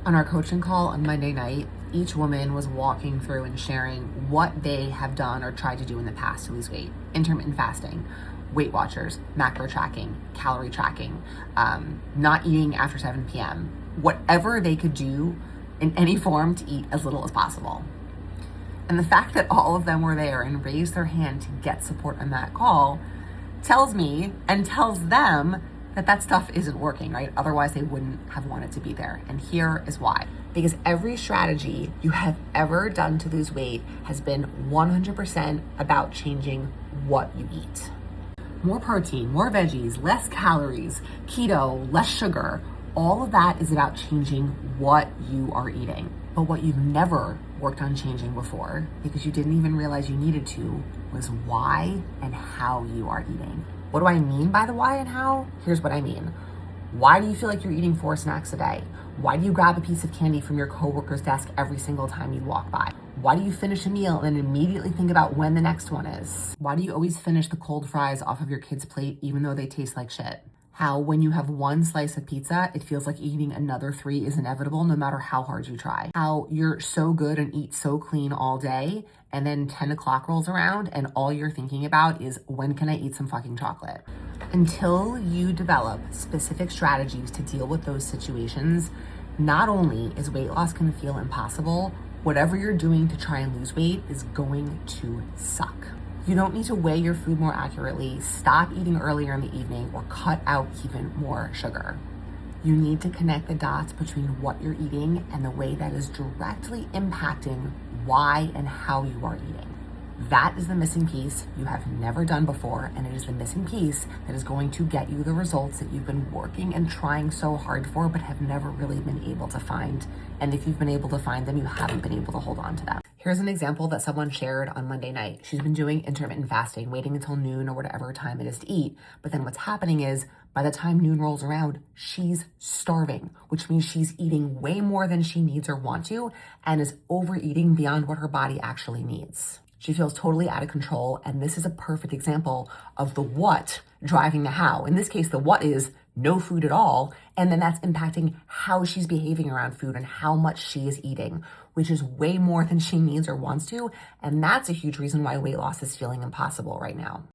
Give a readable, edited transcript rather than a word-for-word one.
On our coaching call on Monday night, each woman was walking through and sharing what they have done or tried to do in the past to lose weight. Intermittent fasting, Weight Watchers, macro tracking, calorie tracking, not eating after 7 p.m., whatever they could do in any form to eat as little as possible. And the fact that all of them were there and raised their hand to get support on that call tells me and tells them that stuff isn't working, right? Otherwise, they wouldn't have wanted to be there. And here is why. Because every strategy you have ever done to lose weight has been 100% about changing what you eat. More protein, more veggies, less calories, keto, less sugar. All of that is about changing what you are eating. But what you've never worked on changing before, because you didn't even realize you needed to, was why and how you are eating. What do I mean by the why and how? Here's what I mean. Why do you feel like you're eating 4 snacks a day? Why do you grab a piece of candy from your coworker's desk every single time you walk by? Why do you finish a meal and then immediately think about when the next one is? Why do you always finish the cold fries off of your kid's plate even though they taste like shit? How when you have one slice of pizza, it feels like eating another 3 is inevitable no matter how hard you try. How you're so good and eat so clean all day, and then 10 o'clock rolls around and all you're thinking about is, when can I eat some fucking chocolate? Until you develop specific strategies to deal with those situations, not only is weight loss gonna feel impossible, whatever you're doing to try and lose weight is going to suck. You don't need to weigh your food more accurately, stop eating earlier in the evening, or cut out even more sugar. You need to connect the dots between what you're eating and the way that is directly impacting why and how you are eating. That is the missing piece you have never done before, and it is the missing piece that is going to get you the results that you've been working and trying so hard for but have never really been able to find. And if you've been able to find them, you haven't been able to hold on to them. Here's an example that someone shared on Monday night. She's been doing intermittent fasting, waiting until noon or whatever time it is to eat. But then what's happening is, by the time noon rolls around, she's starving, which means she's eating way more than she needs or wants to, and is overeating beyond what her body actually needs. She feels totally out of control, and this is a perfect example of the what driving the how. In this case, the what is no food at all, and then that's impacting how she's behaving around food and how much she is eating, which is way more than she needs or wants to, and that's a huge reason why weight loss is feeling impossible right now.